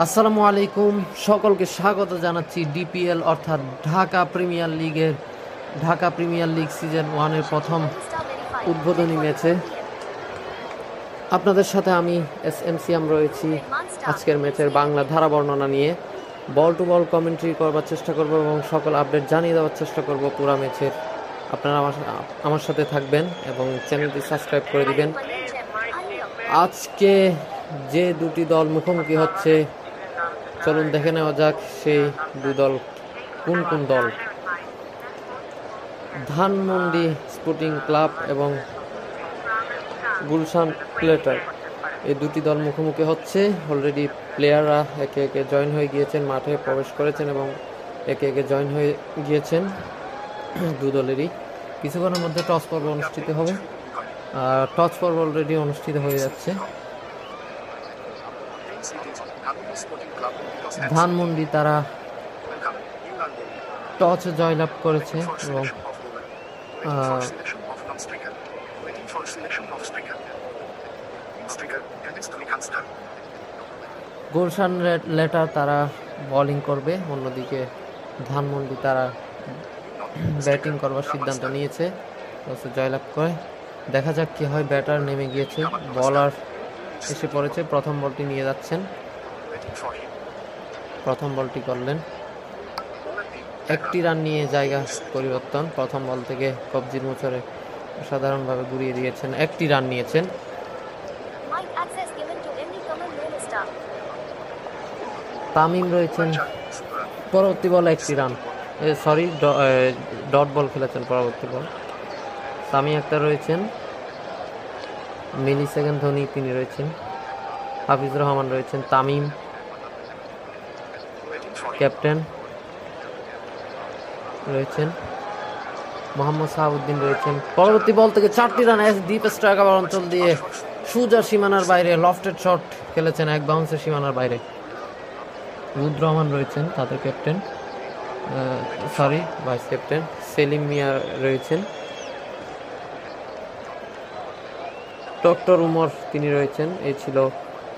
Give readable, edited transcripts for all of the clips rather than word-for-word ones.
আসসালামু আলাইকুম, সকলকে স্বাগত জানাচ্ছি ডিপিএল অর্থাৎ ঢাকা প্রিমিয়ার লিগ সিজন 1-এর প্রথম উদ্বোধনী ম্যাচে। আপনাদের সাথে আমি এম সিয়াম রয়েছি আজকের ম্যাচের বাংলা ধারা বর্ণনা নিয়ে। বল টু বল কমেন্ট্রি করবার চেষ্টা করব এবং সকল আপডেট জানিয়ে দেওয়ার চেষ্টা করব পুরো ম্যাচের। আপনারা আমার সাথে থাকবেন এবং চ্যানেলটি সাবস্ক্রাইব করে দিবেন। আজকে যে দুটি দল মুখোমুখি হচ্ছে, চলুন দেখে নেওয়া যাক সেই দুই দল কোন কোন দল। ধানমন্ডি স্পোর্টিং ক্লাব এবং গুলশান প্লেটার, এই দুটি দল মুখোমুখি হচ্ছে। অলরেডি প্লেয়াররা একে একে জয়েন হয়ে গিয়েছেন, মাঠে প্রবেশ করেছেন এবং একে একে জয়েন হয়ে গিয়েছেন দু দলেরই। কিছুক্ষণের মধ্যে টস পর্ব অনুষ্ঠিত হবে। টস পর্ব অলরেডি অনুষ্ঠিত হয়ে যাচ্ছে। ধানমন্ডি তারা টসে জয়লাভ করেছে এবং গুলশান লেটার তারা বোলিং করবে, অন্যদিকে ধানমন্ডি তারা ব্যাটিং করবার সিদ্ধান্ত নিয়েছে, টসে জয়লাভ করে। দেখা যাক কি হয়। ব্যাটার নেমে গিয়েছে, বলার এসে পড়েছে, প্রথম বলটি নিয়ে যাচ্ছেন। প্রথম বলটি করলেন, একটি রান নিয়ে জায়গা পরিবর্তন। প্রথম বল থেকে কবজির মোচরে সাধারণভাবে ঘুরিয়ে দিয়েছেন, একটি রান নিয়েছেন। তামিম রয়েছেন পরবর্তী বলে একটি রান, ডট বল খেলেছেন পরবর্তী বল। সামি আক্তার রয়েছেন, মিলি সেকেন্ড ধোনি তিনি রয়েছেন, হাফিজুর রহমান রয়েছেন, তামিম ক্যাপ্টেন রয়েছেন, মোহাম্মদ সাহাবুদ্দিন রয়েছেন। পরবর্তী বল থেকে 4টি রান ডিপ স্ট্রাইকার অঞ্চল দিয়ে সুজা সীমানার বাইরে লফটেড শট খেলেছেন, এক বাউন্সের সীমানার বাইরে। রুদ্র রহমান রয়েছেন তাদের ক্যাপ্টেন, ভাইস ক্যাপ্টেন। সেলিম মিয়া রয়েছেন, ডক্টর উমর তিনি রয়েছেন। এই ছিল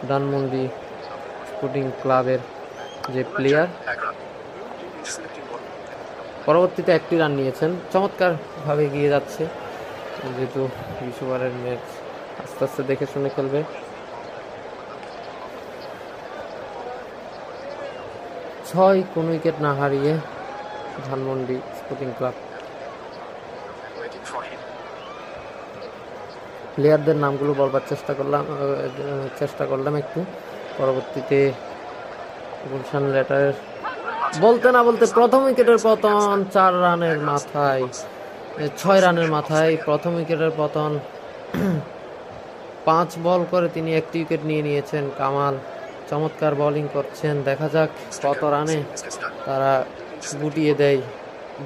ধানমন্ডি স্পোর্টিং ক্লাবের যে প্লেয়ার। পরবর্তীতে একটি রান নিয়েছেন, চমৎকার ভাবে এগিয়ে যাচ্ছে। যেহেতু বিশ্ববারের ম্যাচ আস্তে আস্তে দেখে শুনে খেলবে। কোন উইকেট না হারিয়ে ধানমন্ডি স্পোর্টিং ক্লাব। প্লেয়ারদের নামগুলো বলবার চেষ্টা করলাম একটু। পরবর্তীতে গুলশান লেটারের বলতে না বলতে প্রথম উইকেটের পতন 4 রানের মাথায়, 6 রানের মাথায় প্রথম উইকেটের পতন। 5 বল করে তিনি একটি উইকেট নিয়ে নিয়েছেন। কামাল চমৎকার বোলিং করছেন, দেখা যাক কত রানে তারা গুটিয়ে দেয়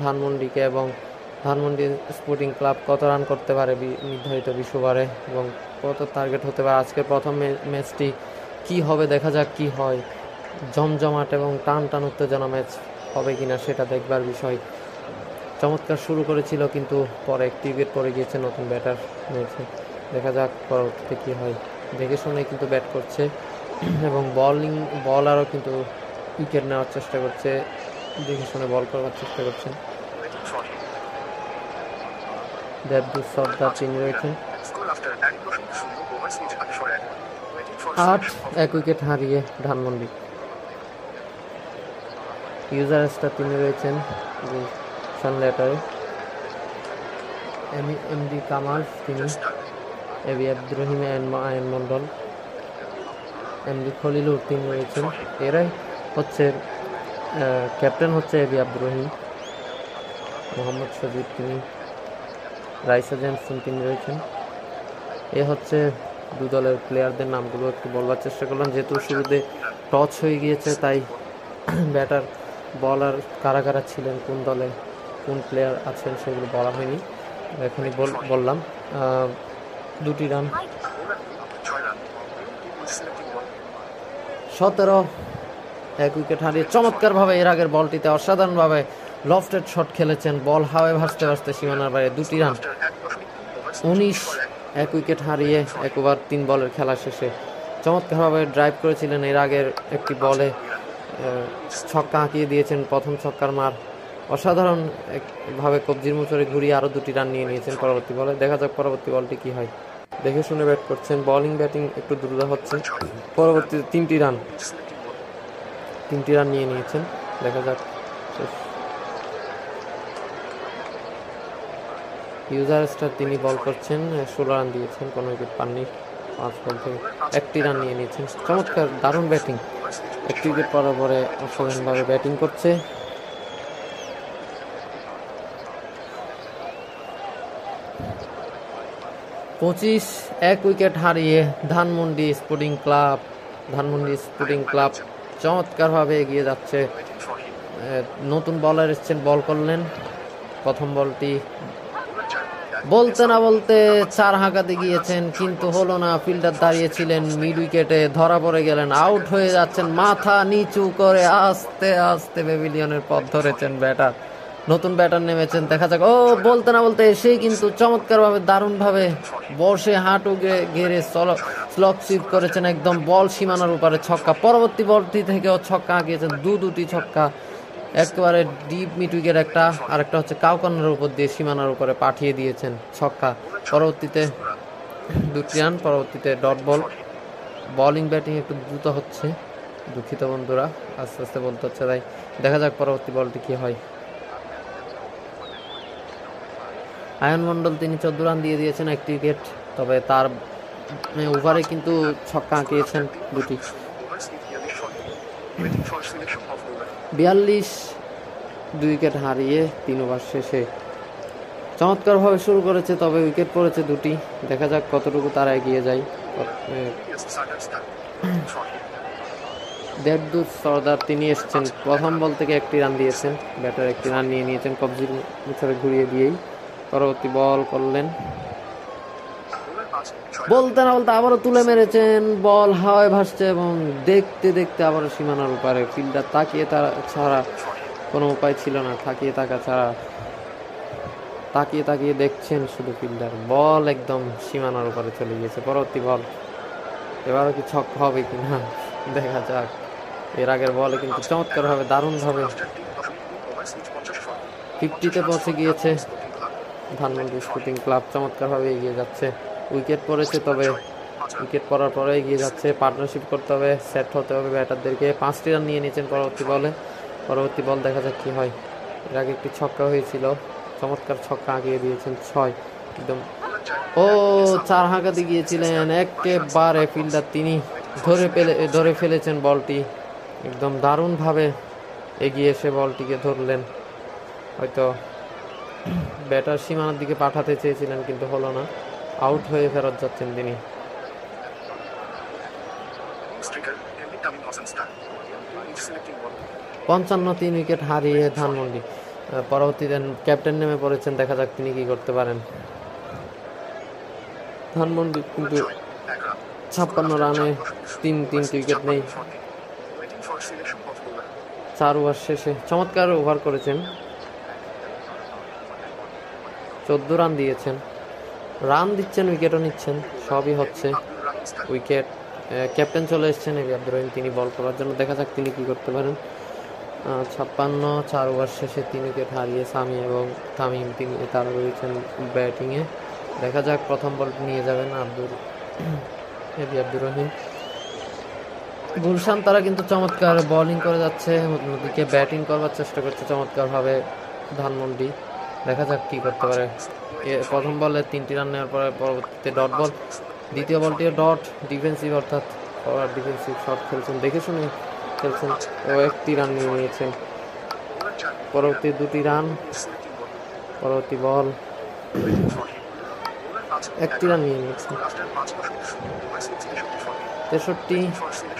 ধানমন্ডিকে এবং ধানমন্ডি স্পোর্টিং ক্লাব কত রান করতে পারে নির্ধারিত বিশ্ববারে এবং কত টার্গেট হতে পারে। আজকের প্রথম ম্যাচটি কি হবে, দেখা যাক কি হয়। জমজমাট এবং টান উত্তেজনা ম্যাচ হবে কিনা সেটা দেখবার বিষয়। চমৎকার শুরু করেছিল কিন্তু পরে একটি উইকেট পড়ে গিয়েছে নতুন ব্যাটার ম্যাচে। দেখা যাক পরবর্তীতে কি হয়। দেখে শুনে কিন্তু ব্যাট করছে এবং বলারও কিন্তু উইকেট নেওয়ার চেষ্টা করছে, দেখে শুনে বল করবার চেষ্টা করছেন। দেবদূত সর্দার তিনি রয়েছেন। 1 উইকেট হারিয়ে ধানমন্ডি। ইউজার স্টার তিনি রয়েছেন গুলশান লেটারে। এমডি কামাল তিনি, AB Abdur Rahim, ion Mondal, MD Khalilur তিনি রয়েছেন। এরাই হচ্ছে ক্যাপ্টেন হচ্ছে এবি আব্দুর রহিম, মোহাম্মদ সজিব তিনি, রাইসা জেমসন তিনি রয়েছেন। এ হচ্ছে দু দলের প্লেয়ারদের নামগুলো একটু বলবার চেষ্টা করলাম। যেহেতু শুরুতে টস হয়ে গিয়েছে তাই ব্যাটার বলার কারা কারা ছিলেন, কোন দলে কোন প্লেয়ার আছেন সেগুলো বলা হয়নি, এখনই বললাম। 2টি রান, 17 1 উইকেট হারিয়ে চমৎকারভাবে এর আগের বলটিতে অসাধারণভাবে লফটেড শট খেলেছেন, বল হাওয়ায় ভাসতে সীমানার বাইরে। 2টি রান, 19 1 উইকেট হারিয়ে 1 ওভার 3 বলের খেলা শেষে চমৎকারভাবে ড্রাইভ করেছিলেন এর আগের একটি বলে, ছক্কা হাঁকিয়ে দিয়েছেন। প্রথম ছক্কার মার অসাধারণ ভাবে কবজির মুচড়ে ঘুরিয়ে আরও 2টি রান নিয়ে নিয়েছেন পরবর্তী বলে। দেখা যাক পরবর্তী বলটি কি হয়। দেখে শুনে ব্যাট করছেন, বোলিং ব্যাটিং একটু দ্রুত হচ্ছে। পরবর্তীতে 3টি রান নিয়ে নিয়েছেন। দেখা যাক। ইউজার স্টার তিনি বল করছেন, 16 রান দিয়েছেন, কোনো উইকেট পাননি। 5 বল থেকে 1টি রান নিয়ে নিয়েছেন। চমৎকার, দারুণ ব্যাটিং। 1টি উইকেট পড়ার পরে অসাধারণভাবে ব্যাটিং করছে। এক উইকেট হারিয়ে ধানমন্ডি স্পোর্টিং ক্লাব চমৎকারভাবে এগিয়ে যাচ্ছে। নতুন বলার এসছেন, বল করলেন। প্রথম বলটি বলতে না বলতে 4 হাঁকাতে গিয়েছেন, কিন্তু হলো না। ফিল্ডার দাঁড়িয়েছিলেন মিড উইকেটে, ধরা পড়ে গেলেন, আউট হয়ে যাচ্ছেন। মাথা নিচু করে আস্তে আস্তে প্যাভিলিয়নের পথ ধরেছেন ব্যাটার। নতুন ব্যাটার নেমেছেন, দেখা যাক। বলতে না বলতে এসেই কিন্তু চমৎকারভাবে দারুণভাবে বসে হাঁটু ঘেরে স্লক সুইপ করেছেন, একদম বল সীমানার উপরে ছক্কা। পরবর্তী বলটি থেকেও ছক্কা হাঁকিয়েছেন, 2টি ছক্কা, একেবারে ডিপ মিড উইকেট একটা, আর একটা হচ্ছে কাউকর্নারের উপর দিয়ে সীমানার উপরে পাঠিয়ে দিয়েছেন ছক্কা। পরবর্তীতে 2টি রান, পরবর্তীতে ডট বল। বোলিং ব্যাটিং একটু দ্রুত হচ্ছে, দুঃখিত বন্ধুরা, আস্তে আস্তে বলতে হচ্ছে, তাই দেখা যাক পরবর্তী বলটি কি হয়। আয়ন মণ্ডল তিনি 14 রান দিয়ে দিয়েছেন, 1টি উইকেট, তবে তার ওভারে কিন্তু ছক্কা হাঁকিয়েছেন 2টি। 42 2 উইকেট হারিয়ে 3 ওভার শেষে চমৎকারভাবে শুরু করেছে, তবে উইকেট পড়েছে 2টি। দেখা যাক কতটুকু তারা এগিয়ে যায়। দেবদূত সর্দার তিনি এসছেন, প্রথম বল থেকে 1টি রান দিয়েছেন। ব্যাটার 1টি রান নিয়ে নিয়েছেন কবজির মুচড়ে ঘুরিয়ে দিয়েই। পরবর্তী বল করলেন, বলতে না বলতে আবারও তুলে মেরেছেন। বল হাওয়ায় ভাসছে এবং দেখতে দেখতে আবারও সীমানার উপরে। ফিল্ডার তাকিয়ে ছাড়া কোনো উপায় ছিল না, তাকিয়ে দেখছেন শুধু ফিল্ডার। বল একদম সীমানার উপরে চলে গিয়েছে। পরবর্তী বল, এবারও কি ছক্কা হবে কিনা দেখা যাক। এর আগের বলে কিন্তু চমৎকারভাবে দারুণভাবে 50-তে পৌঁছে গিয়েছে ধানমন্ডি স্পোর্টিং ক্লাব, চমৎকারভাবে এগিয়ে যাচ্ছে। উইকেট পড়েছে, তবে উইকেট পড়ার পরে এগিয়ে যাচ্ছে। পার্টনারশিপ করতে হবে, সেট হতে হবে ব্যাটারদেরকে। 5টি রান নিয়ে নিয়েছেন পরবর্তী বল দেখা যাক কি হয়। এর আগে একটি ছক্কা হয়েছিল, চমৎকার ছক্কা হাঁকিয়ে দিয়েছেন 6 একদম। 4 হাঁকাতে গিয়েছিলেন, একেবারে ফিল্ডার তিনি ধরে ফেলেছেন বলটি। একদম দারুণভাবে এগিয়ে এসে বলটিকে ধরলেন। হয়তো ব্যাটার সীমানার দিকে পাঠাতে চেয়েছিলেন, কিন্তু হলো না। আউট হয়ে ফেরত যাচ্ছেন তিনি। 55 3 উইকেট হারিয়ে ধানমন্ডি। পরবর্তীতে ক্যাপ্টেন নেমে পড়েছেন, দেখা যাক তিনি কি করতে পারেন। ধানমন্ডি কিন্তু 56 রানে 3টি উইকেট নেই। 4 ওভার শেষে চমৎকার ওভার করেছেন, 14 রান দিয়েছেন। রান দিচ্ছেন, উইকেটও নিচ্ছেন, সবই হচ্ছে। উইকেট ক্যাপ্টেন চলে এসেছেন এবি আব্দুর রহিম, তিনি বল করার জন্য। দেখা যাক তিনি কি করতে পারেন। 56 4 ওভার শেষে 3 উইকেট হারিয়ে সামি এবং তামিম তারা রয়েছেন ব্যাটিংয়ে। দেখা যাক প্রথম বল নিয়ে যাবেন এবি আব্দুর রহিম। গুলশান তারা কিন্তু চমৎকার বোলিং করে যাচ্ছে, অন্যদিকে ব্যাটিং করবার চেষ্টা করছে চমৎকারভাবে ধানমন্ডি। দেখা যাক কি করতে পারে। প্রথম বলে 3টি রান নেওয়ার পরে পরবর্তীতে ডট বল। দ্বিতীয় বলটিও ডট, ডিফেন্সিভ অর্থাৎ ফরওয়ার্ড ডিফেন্সিভ শট খেলছেন, দেখে শুনে খেলছেন ও 1টি রান নিয়ে নিয়েছেন। পরবর্তী 2টি রান, পরবর্তী বল 1টি রান নিয়ে নিয়েছেন। 63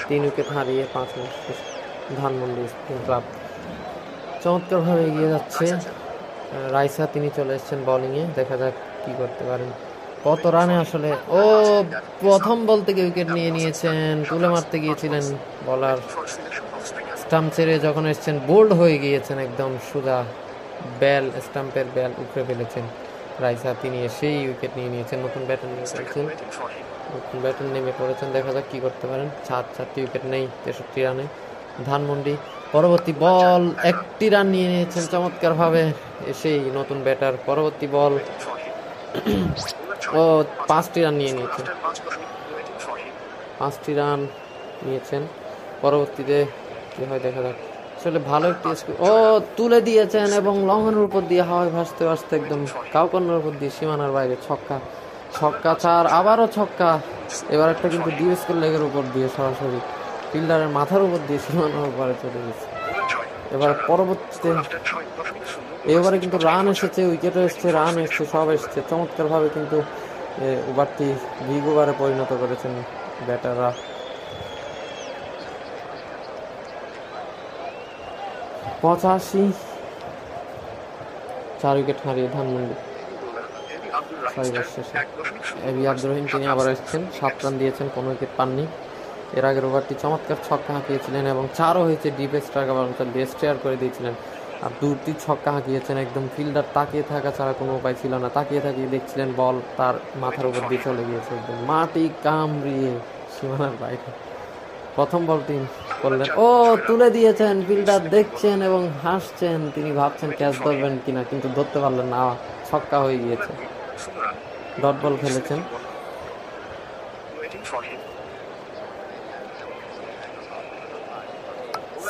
3 উইকেট হারিয়ে 5 ওভার শেষ ধানমন্ডি স্পোর্টিং ক্লাব চমৎকারভাবে এগিয়ে যাচ্ছে। রাইসা তিনি চলে এসেছেন বোলিংয়ে, দেখা যাক কি করতে পারেন। কত রানে আসলে প্রথম বল থেকে উইকেট নিয়ে নিয়েছেন, তুলে মারতে গিয়েছিলেন বলার, স্টাম্প ছেড়ে যখন এসেছেন বোল্ড হয়ে গিয়েছেন, একদম সোজা স্টাম্পের ব্যাল উপড়ে ফেলেছেন রাইসা, তিনি সেই উইকেট নিয়ে নিয়েছেন। নতুন ব্যাটার নিয়ে ফেলছেন নতুন ব্যাটার নেমে পড়েছেন, দেখা যাক কি করতে পারেন। 4টি উইকেট নেই 63 রানে। ধানমন্ডি পরবর্তী বল, 1টি রান নিয়ে নিয়েছেন চমৎকারভাবে এসেই নতুন ব্যাটার। পরবর্তী বল ও 5টি রান নিয়ে নিয়েছেন, 5টি রান নিয়েছেন। পরবর্তীতে কি হয় দেখা যাক। আসলে ভালো একটি ও তুলে দিয়েছেন এবং লঙ্ঘনের উপর দিয়ে হাওয়ায় ভাসতে ভাসতে একদম কাউকর্ণের উপর দিয়ে সীমানার বাইরে ছক্কা, ছক্কা 4, আবারও ছক্কা। এবার একটা কিন্তু ডিএসকের লেগের উপর দিয়ে সরাসরি ফিল্ডারের মাথার উপর দিয়ে সীমানার উপরে চলে গেছে। এবার পরবর্তীতে এবারে কিন্তু রান এসেছে, উইকেটও এসছে, রান এসছে, সব এসছে চমৎকারভাবে। কিন্তু ওভারটি বিগ ওভারে পরিণত করেছেন ব্যাটাররা। 85, 4 উইকেট হারিয়ে ধানমন্ডি। এবি আব্দুর রহিম তিনি আবার এসেছেন, 7 রান দিয়েছেন, কোনো উইকেট পাননি। এর আগের ওভারটি চমৎকার ছক্কা হাঁকিয়েছিলেন এবং 4ও হয়েছে। ডিপ স্ট্রাইক আবার দিয়ে স্টেয়ার করে দিয়েছিলেন আর 2টি ছক্কা হাঁকিয়েছেন। একদম ফিল্ডার তাকিয়ে থাকা ছাড়া কোনো উপায় ছিল না, তাকিয়ে তাকিয়ে দেখছিলেন বল তার মাথার উপর দিয়ে চলে গিয়েছে একদম মাটি কামড়িয়ে সীমানার বাইরে। প্রথম বলটি করলেন, ও তুলে দিয়েছেন, ফিল্ডার দেখছেন এবং হাসছেন, তিনি ভাবছেন ক্যাচ ধরবেন কিনা, কিন্তু ধরতে পারলেন না, ছক্কা হয়ে গিয়েছে। ডট বল খেলেছেন।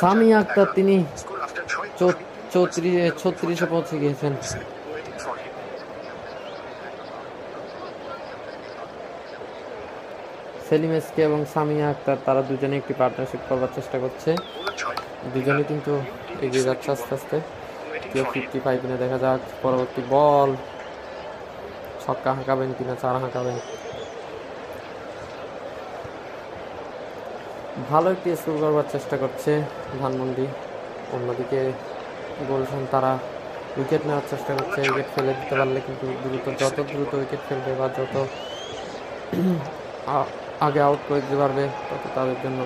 সামি আক্তার তিনি 36-এ পৌঁছে গিয়েছেন। সেলিম এসকে এবং সামিয়া আক্তার তারা দুজনে একটি পার্টনারশিপ করবার চেষ্টা করছে। দুজনে কিন্তু এগিয়ে যাচ্ছে আস্তে আস্তে। কেউ 55 কিনা দেখা যাক। পরবর্তী বল, ছক্কা হাঁকাবেন কিনা, 4 হাঁকাবেন। ভালো একটি স্কোর করবার চেষ্টা করছে ধানমন্ডি। অন্যদিকে গুলশান তারা উইকেট নেওয়ার চেষ্টা করছে। উইকেট ফেলে দিতে পারলে কিন্তু যত দ্রুত উইকেট ফেলবে বা যত আগে আউট করে দিতে পারবে তত তাদের জন্য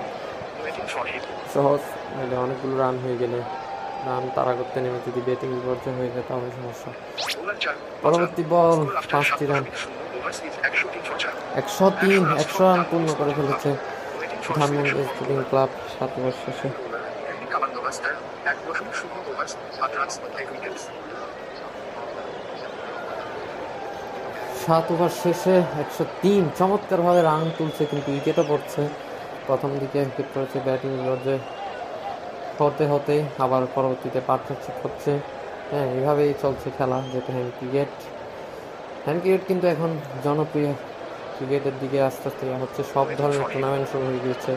সহজ। নাহলে অনেকগুলো রান হয়ে গেলে রান তাড়া করতে নেমে যদি ব্যাটিং বিপর্যয় হয়ে যায় তাহলে সমস্যা। পরবর্তী বল, 5টি রান, 103 রান পূর্ণ করে ফেলেছে ধানমন্ডি স্পোর্টিং ক্লাব 7 ওভার শেষে। 7 ওভার শেষে 103 চমৎকারভাবে রান তুলছে, কিন্তু উইকেটও পড়ছে। প্রথম দিকে উইকেট পড়েছে, ব্যাটিং বিপর্যয় হতে হতে আবার পরবর্তীতে পার্টনারশিপ হচ্ছে। হ্যাঁ, এভাবেই চলছে খেলা, যেটা হ্যান্ড ক্রিকেট কিন্তু এখন জনপ্রিয় ক্রিকেটের দিকে আস্তে আস্তে হচ্ছে। সব ধরনের টুর্নামেন্ট শুরু হয়ে গিয়েছে,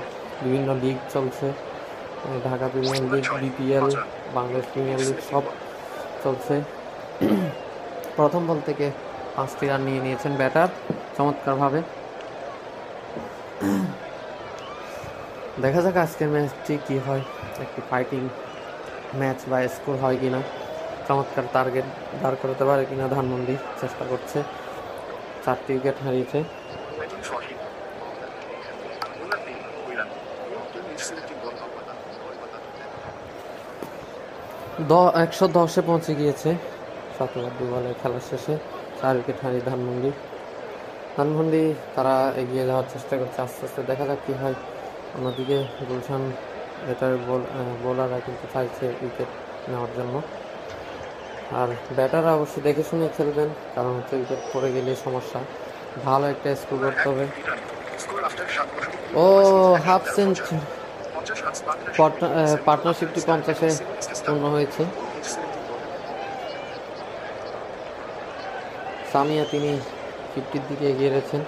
বিভিন্ন লিগ চলছে, Dhaka premier league, BPL, Bangladesh premier league সব চলছে। প্রথম বল থেকে 5টি রান নিয়ে নিয়েছেন ব্যাটার চমৎকারভাবে। দেখা যাক আজকের ম্যাচটি কি হয়, একটি ফাইটিং ম্যাচ বা স্কোর হয় কিনা, চমৎকার টার্গেট দাঁড় করাতে পারে কিনা ধানমন্ডি, চেষ্টা করছে। 4টি উইকেট হারিয়েছে। 110-এ পৌঁছে গিয়েছে 7 ওভার 2 বলে খেলার শেষে। 4 উইকেট হারিয়ে ধানমন্ডি তারা এগিয়ে যাওয়ার চেষ্টা করছে আস্তে আস্তে, দেখা যাক কি হয়। অন্যদিকে গুলশান বোলাররা কিন্তু চাইছে উইকেট নেওয়ার জন্য, আর ব্যাটাররা অবশ্যই দেখে শুনে খেলবেন, কারণ হচ্ছে উইকেট পড়ে গেলে সমস্যা। ভালো একটা স্কোর করতে হবে। ও হাফ সেঞ্চুরি, পার্টনারশিপটি 50-এ পূর্ণ হয়েছে। সামিয়া তিনি 50-র দিকে এগিয়ে রয়েছেন।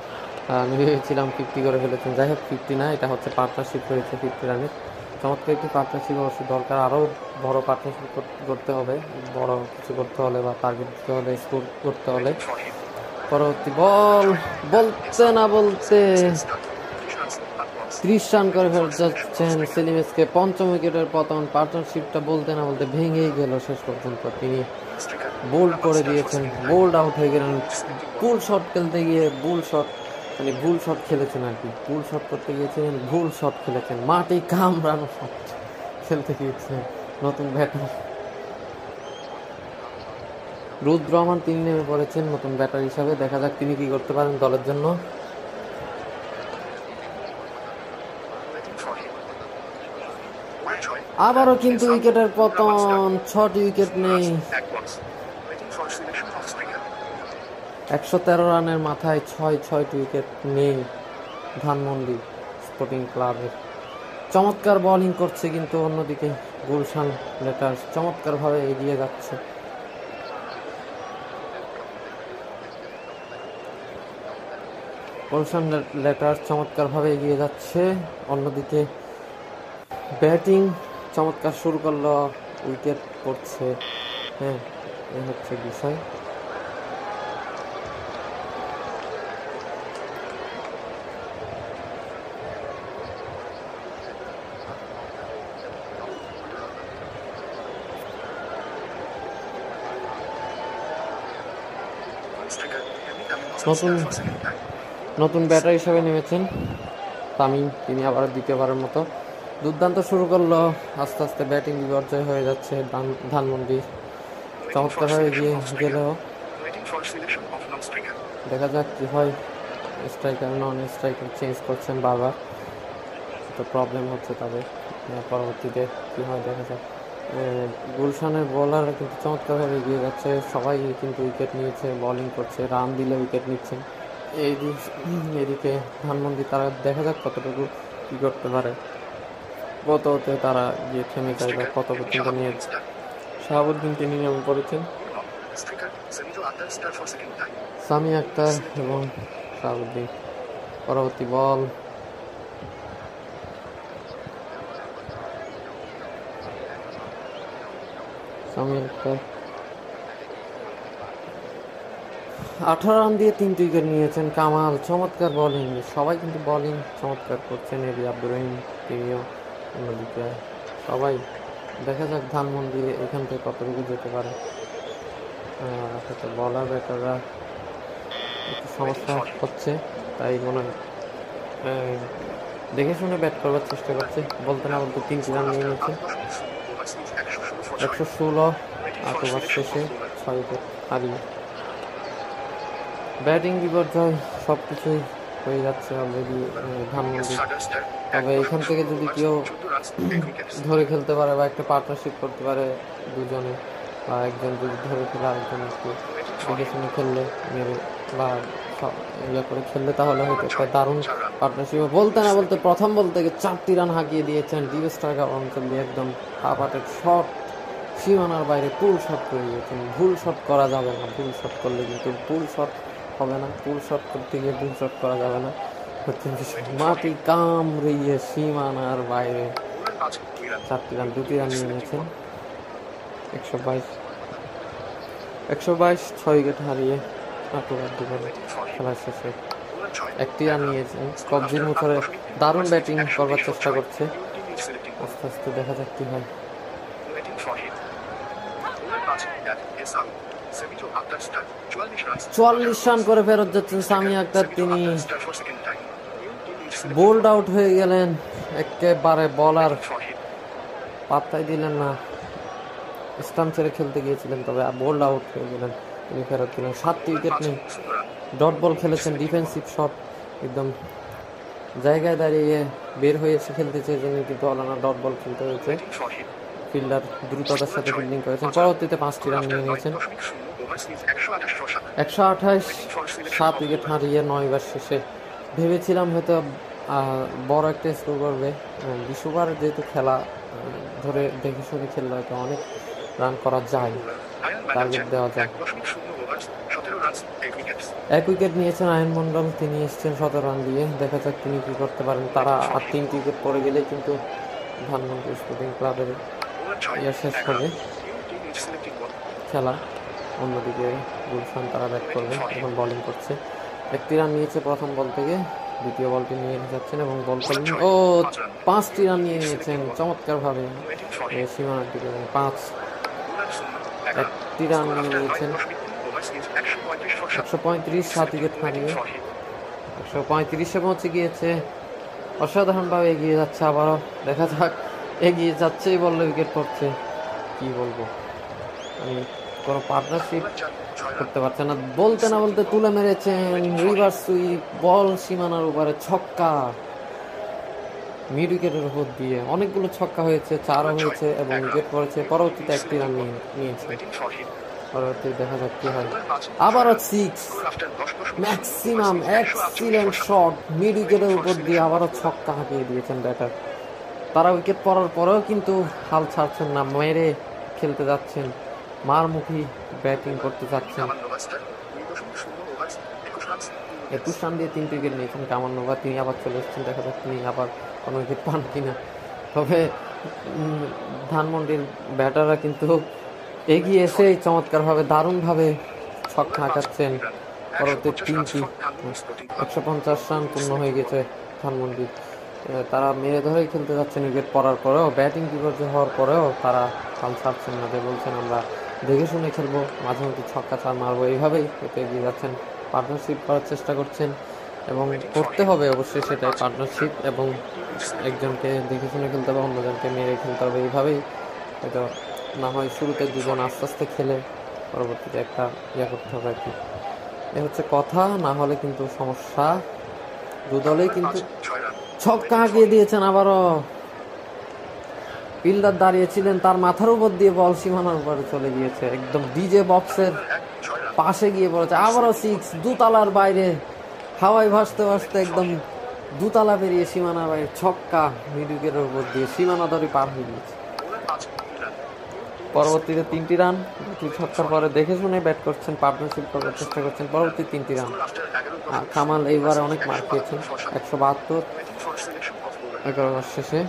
আমি ভেবেছিলাম 50 করে ফেলেছেন, যাই হোক 50 না, এটা হচ্ছে পার্টনারশিপ হয়েছে 50 রানের। চমৎকার একটি পার্টনারশিপ অবশ্যই দরকার, আরও বড় পার্টনারশিপ করতে হবে, বড় কিছু করতে হলে বা টার্গেট দিতে হলে, স্কোর করতে হলে। পরবর্তী বল, বলতে না বলতে 30 রান করে ফেরত যাচ্ছেন সেলিম এসকে। 5ম উইকেটের পতন, পার্টনারশিপটা বলতে না বলতে ভেঙেই গেল শেষ পর্যন্ত। তিনি বোল্ড করে দিয়েছেন, বোল্ড আউট হয়ে গেলেন। ভুল শট খেলতে গিয়ে ভুল শট খেলেছেন আর কি, ভুল শট করতে গিয়েছিলেন, ভুল শট খেলেছেন, মাটি কামড়ানো শট খেলতে গিয়েছিলেন নতুন ব্যাটার রুদ্র রহমান। তিনি নেমে পড়েছেন নতুন ব্যাটার হিসাবে, দেখা যাক তিনি কি করতে পারেন দলের জন্য। আবারও কিন্তু উইকেটের পতন, 6টি উইকেট নেই। 113 রানের মাথায় 6টি উইকেট নেই ধানমন্ডি স্পোর্টিং ক্লাবের। চমৎকার বোলিং করছে কিন্তু অন্যদিকে গুলশান লেটার্স চমৎকারভাবে এগিয়ে যাচ্ছে। গুলশান লেটার্স চমৎকারভাবে এগিয়ে যাচ্ছে। অন্যদিকে ব্যাটিং চমৎকার শুরু করলো, উইকেট পড়ছে। হ্যাঁ, এই হচ্ছে বিষয়। নতুন ব্যাটার হিসেবে নেমেছেন তামিম, তিনি আবার দ্বিতীয়বারের মতো দুর্দান্ত শুরু করলো। আস্তে আস্তে ব্যাটিং বিপর্যয় হয়ে যাচ্ছে ধানমন্ডি, চমৎকারভাবে এগিয়ে গেলেও দেখা যাক কি হয়। স্ট্রাইকার নন স্ট্রাইকার চেঞ্জ করছেন বারবার, তো প্রবলেম হচ্ছে তাদের। পরবর্তীতে কি হয় দেখা যাক। গুলশানের বোলাররা কিন্তু চমৎকারভাবে এগিয়ে যাচ্ছে, সবাই কিন্তু উইকেট নিয়েছে, বোলিং করছে, রান দিলে উইকেট নিচ্ছেন। এদিকে ধানমন্ডি তারা দেখা যাক কতটুকু কী করতে পারে, কততে তারা গিয়ে থেমে যায় বা কত পর্যন্ত নিয়ে। শাহাবুদ্দিন তিনি নেমে পড়েছেন, সামি আক্তার এবং শাহাবুদ্দিন। পরবর্তী বল, সামি আক্তার 18 রান দিয়ে 3টি উইকেট নিয়েছেন। কামাল চমৎকার বোলিং, সবাই কিন্তু বোলিং চমৎকার করছেন। এবি আব্দুর রহিম তিনিও, অন্যদিকে সবাই। দেখা যাক ধানমন্ডি এখান থেকে কতটুকু যেতে পারে। হয়তো বলার ব্যাটাররা একটু সমস্যা হচ্ছে, তাই মনে হয় দেখে শুনে ব্যাট করবার চেষ্টা করছে। বলতে না বলতে 3টি রান নিয়ে নিয়েছে। 116 8 ওভার শেষে 6 উইকেট হারিয়ে। ব্যাটিং বিপর্যয়, সব কিছুই হয়ে যাচ্ছে অলরেডি ধানমন্ডি। তবে এখান থেকে যদি কেউ ধরে খেলতে পারে বা একটা পার্টনারশিপ করতে পারে দুজনে, বা একজন যদি ধরে খেলে আরেকজন একটু দেখে শুনে খেললে মেরে বা ইয়ে করে খেললে, তাহলে হয়তো একটা দারুণ পার্টনারশিপ। বলতে না বলতে প্রথম বল থেকে 4টি রান হাঁকিয়ে দিয়েছেন ডিভ স্ট্রাইকার অঞ্চল দিয়ে। একদম হাফাটের শট, সীমানার বাইরে পুল শট করে দিয়েছেন। ভুল শট করা যাবে না, ভুল শট করলে কিন্তু পুল শট হবে না। পুল শট করতে গিয়ে ভুল শট করা যাবে না, হচ্ছে মাটি কামড়িয়ে সীমানার বাইরে 4টি রান, 2টি রান নিয়ে নিয়েছেন। 122 6 উইকেট হারিয়ে 8 ওভার 2 বলে খেলার শেষে 1টি রান নিয়েছেন। কবজির মুখরে দারুণ ব্যাটিং করবার চেষ্টা করছে। আস্তে আস্তে দেখা যাক কি হয়। 44 রান করে ফেরত যাচ্ছেন সামি আক্তার, তিনি বোল্ড আউট হয়ে গেলেন। একেবারে বলার পাত্তাই দিলেন না, স্টাম্প ছেড়ে খেলতে গিয়েছিলেন, তবে বোল্ড আউট হয়ে গেলেন, তিনি ফেরত দিলেন। 7টি উইকেট নেই। ডট বল খেলেছেন, ডিফেন্সিভ শট, একদম জায়গায় দাঁড়িয়ে বের হয়ে এসে খেলতে চেয়েছেন, কিন্তু অলানা ডট বল খেলতে হয়েছে। ফিল্ডার দ্রুততার সাথে ফিল্ডিং করেছেন। পরবর্তীতে 5টি রান নিয়ে নিয়েছেন। 128 7 উইকেট হারিয়ে 9 ওভার শেষে। ভেবেছিলাম হয়তো বড় একটা স্কোর করবে। 20 ওভার যেহেতু খেলা, ধরে দেখে শুনে খেললে হয়তো অনেক রান করা যায়, টার্গেট দেওয়া যায়। 1 উইকেট নিয়েছেন আয়ন মন্ডল, তিনি এসছেন 17 রান দিয়ে। দেখা যাক তিনি কী করতে পারেন। তারা আর 3টি উইকেট পড়ে গেলেই কিন্তু ধানমন্ডি স্পোর্টিং ক্লাবের শেষ হবে খেলা। অন্যদিকে গুলশান তারা ব্যাট করবে, এখন বোলিং করছে। 1টি রান নিয়েছে প্রথম বল থেকে, দ্বিতীয় বলটি নিয়ে যাচ্ছেন এবং বল করলেন। 5টি রান নিয়ে নিয়েছেন চমৎকারভাবে সীমানার দিকে। 1টি রান নিয়ে নিয়েছেন। 135 7 উইকেট হারিয়ে 135-এ পৌঁছে গিয়েছে। অসাধারণভাবে এগিয়ে যাচ্ছে আবারও। দেখা যাক, এগিয়ে যাচ্ছেই বললে উইকেট পড়ছে। কি বলবো, আমি কোনো পার্টনারশিপ করতে পারছে না। বলতে না বলতে তুলে মেরেছেন, রিভার্স সুইপ, বল সীমানার উপরে, ছক্কা। মিড উইকেটের উপর দিয়ে অনেকগুলো ছক্কা হয়েছে, 4ও হয়েছে এবং উইকেট পড়েছে। পরবর্তীতে একটি রান নিয়েছে। পরবর্তী দেখা যাক কি হয়। আবারও 6, ম্যাক্সিমাম এক্সিলেন্ট শট, মিড উইকেটের উপর দিয়ে আবারও ছক্কা হাঁকিয়ে দিয়েছেন ব্যাটার। তারা উইকেট পড়ার পরেও কিন্তু হাল ছাড়ছেন না, মেরে খেলতে যাচ্ছেন, মারমুখী ব্যাটিং করতে যাচ্ছেন। 21 রান দিয়ে 3 উইকেট নিয়েছেন কামাল নোভা। তিনি আবার চলে এসেছেন, দেখা যাক তিনি আবার কোনো উইকেট পান কিনা। তবে ধানমন্ডির ব্যাটাররা কিন্তু এগিয়ে এসে চমৎকারভাবে দারুণভাবে ছক্কা হাঁকাচ্ছেন। পরবর্তী 3টি 150 রান পূর্ণ হয়ে গেছে ধানমন্ডির। তারা মেরে ধরেই খেলতে যাচ্ছেন উইকেট পড়ার পরেও, ব্যাটিং বিপর্যয় হওয়ার পরেও তারা হাল ছাড়ছেন না। যে বলছেন আমরা দেখে শুনে খেলবো, মাঝে মধ্যে ছক্কা চার মারবো, এইভাবেই হতে এগিয়ে যাচ্ছেন। পার্টনারশিপ করার চেষ্টা করছেন এবং করতে হবে অবশ্যই সেটাই, পার্টনারশিপ, এবং একজনকে দেখে শুনে খেলতে হবে, অন্যজনকে মেরে খেলতে হবে। এইভাবেই হয়তো না হয় শুরুতে দুজন আস্তে আস্তে খেলে পরবর্তীতে একটা করতে হবে আর কি। এ হচ্ছে কথা, না হলে কিন্তু সমস্যা। দুদলেই কিন্তু ছক্কা হাঁকিয়ে দিয়েছেন। আবারও ফিল্ডার দাঁড়িয়েছিলেন, তার মাথার উপর দিয়ে বল সীমানার উপরে চলে গিয়েছে, একদম ডিজে বক্সের পাশে গিয়ে পড়েছে। আবারও 6, দুতলার বাইরে হাওয়ায় ভাসতে ভাসতে একদম দুতলা পেরিয়ে সীমানার বাইরে ছক্কা, মিড উইকেটের উপর দিয়ে সীমানা ধরে পার হয়ে গিয়েছে। পরবর্তীতে 3টি রান, 2টি ছক্কার পরে দেখে শুনে ব্যাট করছেন, পার্টনারশিপ করার চেষ্টা করছেন। পরবর্তী 3টি রান। কামাল এইবারে অনেক মার খেয়েছেন, 172 11 ওভার শেষে।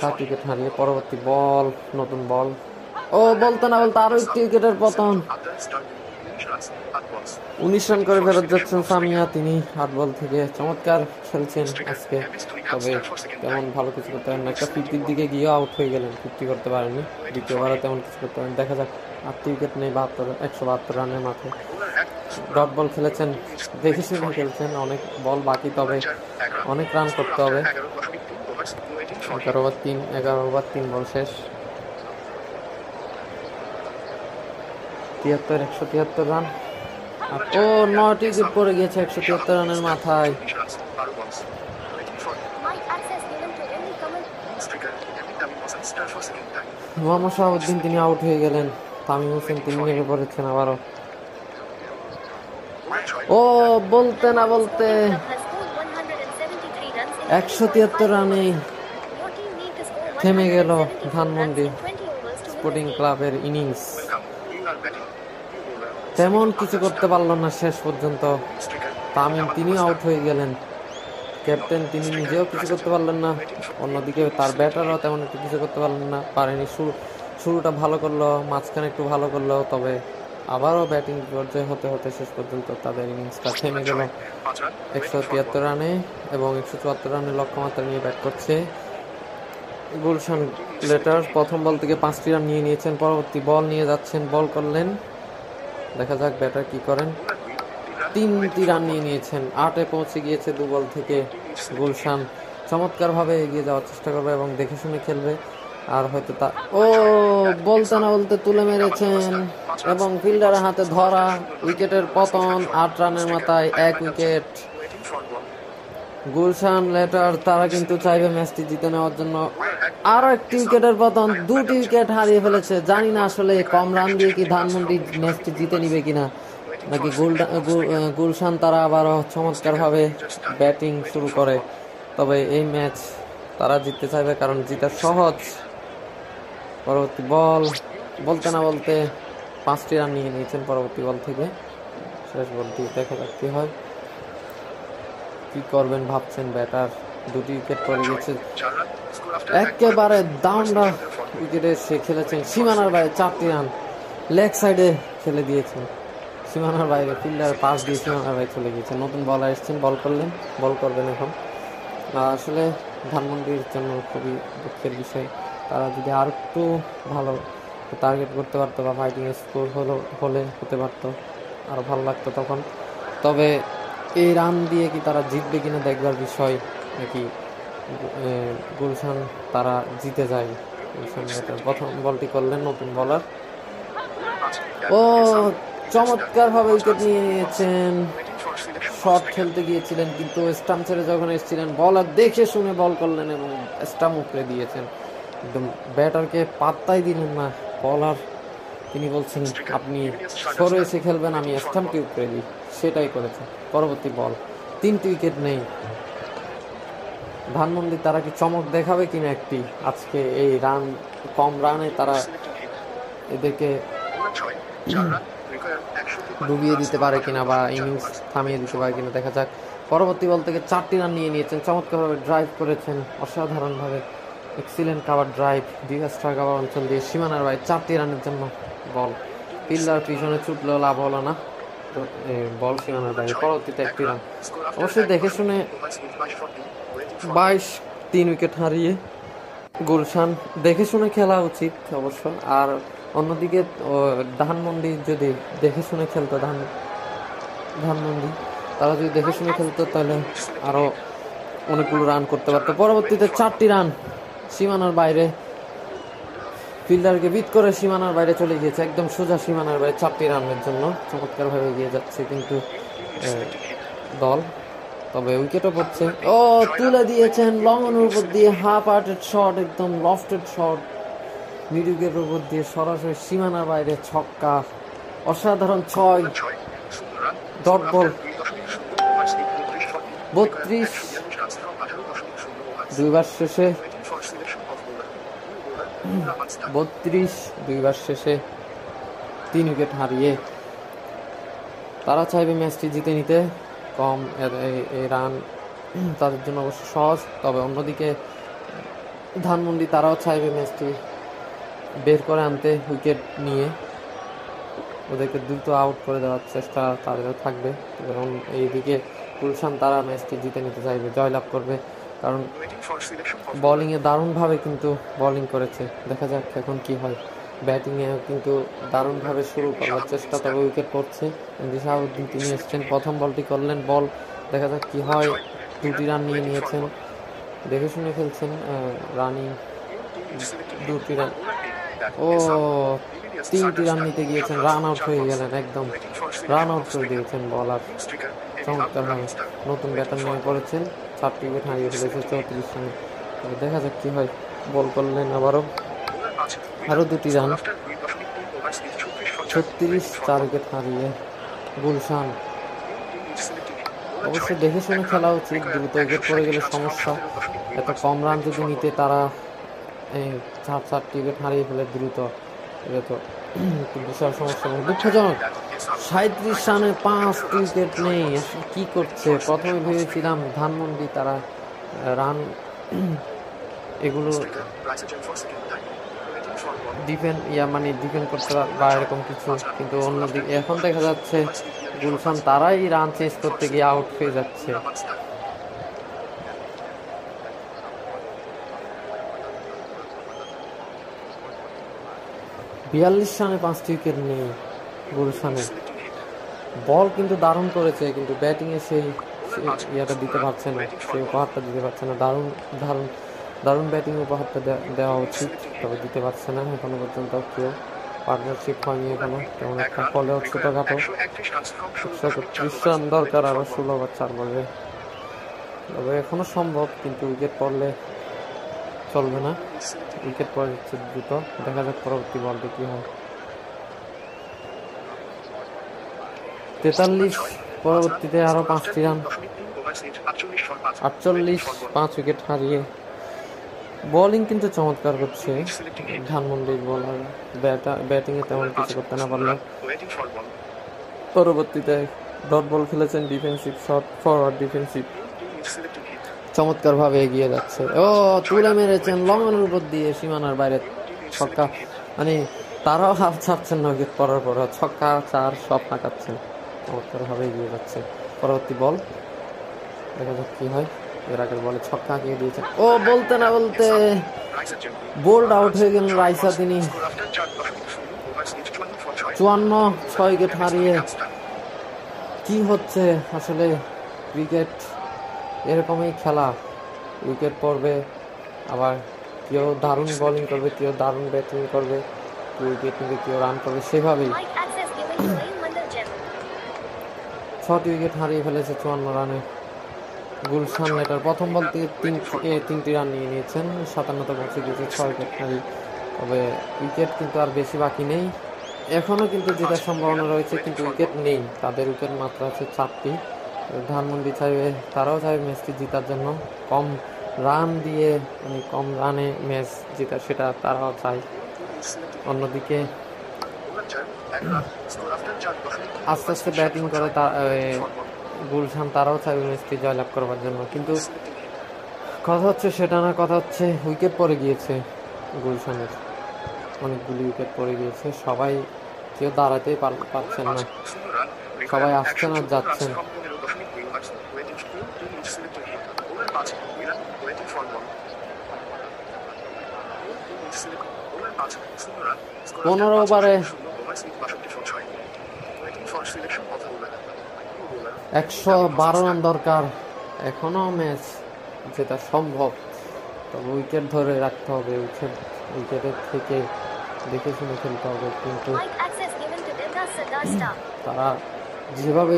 7 উইকেট হারিয়ে পরবর্তী বল, নতুন বল। ও বলতে না বলতে আরো একটি উইকেটের পতন। 19 রান করে ফেরত যাচ্ছেন সামিয়া। তিনি 8 বল থেকে চমৎকার খেলছেন আজকে, তবে তেমন ভালো কিছু করতে পারেন না। একটা 50-র দিকে গিয়ে আউট হয়ে গেলেন, 50 করতে পারেননি। দ্বিতীয়বারও তেমন কিছু করতে পারেন। দেখা যাক, 8টি উইকেট নেই 172 রানের মাথায়। ডট বল খেলেছেন, দেখে শুনে খেলছেন, অনেক বল বাকি, তবে অনেক রান করতে হবে। 11 ওভার 3 বল শেষ। 173 রান। ও 9টি উইকেট পড়ে গিয়েছে 173 রানের মাথায়। মোহাম্মদ শাহাবুদ্দিন তিনি আউট হয়ে গেলেন। তামিম হোসেন তিনি নেমে পড়েছেন আবারও। ও বলতে না বলতে 173 রানে থেমে গেল ধানমন্ডি স্পোর্টিং ক্লাবের ইনিংস। তেমন কিছু করতে পারলো না শেষ পর্যন্ত। তামিম তিনি আউট হয়ে গেলেন, ক্যাপ্টেন তিনি নিজেও কিছু করতে পারলেন না, অন্যদিকে তার ব্যাটারও তেমন একটু কিছু করতে পারেনি। শুরুটা ভালো করলো, মাঝখানে একটু ভালো করলো, তবে আবারও ব্যাটিং পর্যায়ে হতে হতে শেষ পর্যন্ত তাদের ইনিংসটা থেমে গেল 173 রানে এবং 174 রানের লক্ষ্যমাত্রা নিয়ে ব্যাট করছে গুলশান লেটার্স। প্রথম বল থেকে 5টি রান নিয়ে নিয়েছেন, পরবর্তী বল নিয়ে যাচ্ছেন, বল করলেন, দেখা যাক ব্যাটার কি করেন। 3টি রান নিয়ে নিয়েছেন, 8-এ পৌঁছে গিয়েছে 2 বল থেকে গুলশান। চমৎকারভাবে এগিয়ে যাওয়ার চেষ্টা করবে এবং দেখে শুনে খেলবে। আর হয়তো বলতে না বলতে তুলে মেরেছেন এবং ফিল্ডারের হাতে ধরা, উইকেটের পতন। 8 রানের মাথায় 1 উইকেট। গুলশান লেটার তারা কিন্তু চাইবে ম্যাচটি জিতে নেওয়ার জন্য। আরো একটি উইকেটের পতন, 2টি উইকেট হারিয়ে ফেলেছে। জানি না আসলে কম রান দিয়ে কি ধানমন্ডি ম্যাচটি জিতে নিবে কিনা, নাকি গুলশান তারা আবারও চমৎকারভাবে ব্যাটিং শুরু করে। তবে এই ম্যাচ তারা জিততে চাইবে, কারণ জিতা সহজ। পরবর্তী বল, বলতে না বলতে 5টি রান নিয়ে নিয়েছেন পরবর্তী বল থেকে। শেষ বলটি, দেখা যাক কি হয়, কি করবেন ভাবছেন ব্যাটার। 2টি উইকেট পড়ে গেছে, একেবারে দাউন্ডা উইকেটে সে খেলেছেন সীমানার বাইরে। 4টি রান লেগ সাইডে খেলে দিয়েছেন, সীমানার বাইরে ফিল্ডার পাস দিয়ে সীমানার বাইরে চলে গিয়েছে। নতুন বলার এসেছেন, বল করবেন এখন। আসলে ধানমন্ডির জন্য খুবই দুঃখের বিষয়, তারা যদি আর একটু ভালো টার্গেট করতে পারতো বা ফাইটিং স্কোর হলে হতে পারতো, আরও ভালো লাগতো তখন। তবে এই রান দিয়ে কি তারা জিতবে কিনা দেখবার বিষয়, নাকি গুলশান তারা জিতে যায়। গুলশান প্রথম বলটি করলেন নতুন বলার, ও চমৎকারভাবে উইকেট নিয়ে নিয়েছেন শট খেলতে গিয়েছিলেন, কিন্তু স্টাম্প ছেড়ে যখন এসেছিলেন বলার দেখে শুনে বল করলেন এবং স্টাম্প উপড়ে দিয়েছেন। একদম ব্যাটারকে পাত্তাই দিলেন না বলার। তিনি বলছেন আপনি সরে এসে খেলবেন, আমি স্টাম্পকে উপড়ে দিই, সেটাই করেছেন। পরবর্তী বল, 3টি উইকেট নেই। ধানমন্ডি তারা কি চমক দেখাবে কিনা একটি আজকে? এই রান কম রানে তারা এদেরকে ডুবিয়ে দিতে পারে কিনা বা ইনিংস থামিয়ে দিতে পারে কিনা, দেখা যাক। পরবর্তী বল থেকে 4টি রান নিয়ে নিয়েছেন, চমৎকারভাবে ড্রাইভ করেছেন, অসাধারণভাবে excellent cover drive, disaster cover অঞ্চল দিয়ে সীমানার বাইরে 4টি রানের জন্য বল। ফিল্ডার পিছনে ছুটলেও লাভ হলো না, বল সীমানার বাইরে। পরবর্তীতে 1টি রান, অবশ্যই দেখে শুনে 3 উইকেট হারিয়ে গুলশান দেখে শুনে খেলা উচিত অবশ্য। আর অন্যদিকে ধানমন্ডি যদি দেখে শুনে খেলতো, ধানমন্ডি তারা যদি দেখে শুনে খেলতো তাহলে আরো অনেকগুলো রান করতে পারতো। পরবর্তীতে 4টি রান সীমানার বাইরে, ফিল্ডারকে বিট করে সীমানার বাইরে চলে গিয়েছে, একদম সোজা সীমানার বাইরে 4টি রানের জন্য চমৎকারভাবে এগিয়ে যাচ্ছে কিন্তু দল। তবে উইকেটও পড়ছে। ও তুলে দিয়েছেন লং অনের উপর দিয়ে, হাফ হার্টেড শট, একদম লফটেড শট, মিড উইকেটের উপর দিয়ে সরাসরি সীমানার বাইরে ছক্কা, অসাধারণ 6 ডট বল। 32 দুইবার শেষে 3 উইকেট হারিয়ে তারা চাইবে ম্যাচটি জিতে নিতে। কম এই রান তাদের জন্য অবশ্য সহজ, তবে অন্যদিকে ধানমন্ডি তারাও চাইবে ম্যাচটি বের করে আনতে, উইকেট নিয়ে ওদেরকে দ্রুত আউট করে দেওয়ার চেষ্টা তাদেরও থাকবে। এবং এইদিকে গুলশান তারা ম্যাচটি জিতে নিতে চাইবে, জয়লাভ করবে, কারণ বোলিংয়ে দারুণভাবে কিন্তু বোলিং করেছে। দেখা যাক এখন কি হয়। ব্যাটিংয়ে কিন্তু দারুণভাবে শুরু করার চেষ্টা, তবে উইকেট পড়ছে। শাহাবুদ্দিন তিনি এসছেন, প্রথম বলটি করলেন, বল দেখা যাক কি হয়। 2টি রান নিয়ে নিয়েছেন, দেখে শুনে খেলছেন, রানিং 2টি রান। ও 3টি রান নিতে গিয়েছেন, রান আউট হয়ে গেলেন, একদম রান আউট করে দিয়েছেন বলার। চমৎকারভাবে নতুন ব্যাটার নেমে পড়েছেন, 4টি উইকেট হারিয়ে ফেলেছে 34 রানে। দেখা যাক কি হয়। বল করলেন আরো 2টি রান, 36, 4 উইকেট হারিয়ে গুলশান। অবশ্যই দেখে শুনে খেলা উচিত, দ্রুত উইকেট পড়ে গেলে সমস্যা। এত কম রান যদি নিতে তারা 4টি উইকেট হারিয়ে ফেলে দ্রুত, এটা তো বিশাল সমস্যা এবং দুঃখজনক। 37 রানে 5টি উইকেট নেই, আসলে কি করছে? প্রথমে ভেবেছিলাম ধানমন্ডি তারা রান এগুলো ডিফেন্ড করতে বা এরকম কিছু, কিন্তু অন্যদিকে এখন দেখা যাচ্ছে গুলশান তারাই রান চেঞ্জ করতে গিয়ে আউট হয়ে যাচ্ছে। বিয়াল্লিশ রানে 5টি উইকেট নেই গুলশানে। বল কিন্তু দারুণ করেছে, কিন্তু ব্যাটিংয়ে সেই ইয়েটা দিতে পারছে না, সেই উপহারটা দিতে পারছে না। দারুণ ব্যাটিং উপহারটা দেওয়া উচিত, তবে দিতে পারছে না এখনো পর্যন্ত। কেউ পার্টনারশিপ হয়নি এখনো তেমন একটা, ফলেও ছোটখাটো। 131 রান দরকার আরো 16 বা 4 বলে, তবে এখনো সম্ভব, কিন্তু উইকেট পড়লে চলবে না। উইকেট পড়ে যাচ্ছে দ্রুত, দেখা যাক পরবর্তী বলটি কি হয়। 43, পরবর্তীতে আরো 5টি রান, 48, 5 উইকেট হারিয়ে। বোলিং কিন্তু চমৎকার করছে ধানমন্ডির বোলার, ব্যাটিংয়ে তেমন কিছু করতে না পারলেও। পরবর্তীতে ডট বল খেলেছেন, ডিফেন্সিভ শট, ফরওয়ার্ড ডিফেন্সিভ, চমৎকারভাবে এগিয়ে যাচ্ছে। ও তুলে মেরেছেন লং অনের উপর দিয়ে, সীমানার বাইরে ছক্কা। মানে তারাও হাফ ছাড়ছেন না, উইকেট পড়ার পর ছক্কা 4 সব হাঁকাচ্ছেন, চমৎকারভাবে এগিয়ে যাচ্ছে। পরবর্তী বল, দেখা যাক কি হয়। এর আগের বলে ছক্কা হাঁকিয়ে দিয়েছেন। ও বলতে না বলতে বোল্ড আউট হয়ে গেলেন রাইসা। তিনি 54, 6 উইকেট হারিয়ে। কি হচ্ছে আসলে? ক্রিকেট এরকমই খেলা, উইকেট পড়বে, আবার কেউ দারুণ বোলিং করবে, কেউ দারুণ ব্যাটিং করবে, কেউ উইকেট নিবে, কেউ রান করবে, সেভাবেই। 6টি উইকেট হারিয়ে ফেলেছে 54 রানে। গুলশান লেটার প্রথম বল থেকে 3টি রান নিয়ে নিয়েছেন, 57তে পৌঁছে গিয়েছে 6 উইকেট হারিয়ে। তবে উইকেট কিন্তু আর বেশি বাকি নেই, এখনও কিন্তু জেতার সম্ভাবনা রয়েছে, কিন্তু উইকেট নেই, তাদের উইকেট মাত্র আছে 4টি। ধানমন্ডি চাইবে, তারাও চাইবে ম্যাচটি জেতার জন্য, কম রান দিয়ে মানে কম রানে ম্যাচ জেতা, সেটা তারাও চায়। অন্যদিকে আস্তে আস্তে ব্যাটিং করে গুলশান, তারাও চাইবে ম্যাচটি জয়লাভ করবার জন্য, কিন্তু কথা হচ্ছে সেটা না, কথা হচ্ছে উইকেট পড়ে গিয়েছে গুলশানের, অনেকগুলি উইকেট পড়ে গিয়েছে, সবাই কেউ দাঁড়াতেই পারছেন না, সবাই আসছেন আর যাচ্ছেন। পনেরো ওভারে 112 রান দরকার, এখনো ম্যাচ যেটা সম্ভব, তবে উইকেট ধরে রাখতে হবে, উইকেটের থেকে দেখে শুনে খেলতে হবে। কিন্তু তারা যেভাবে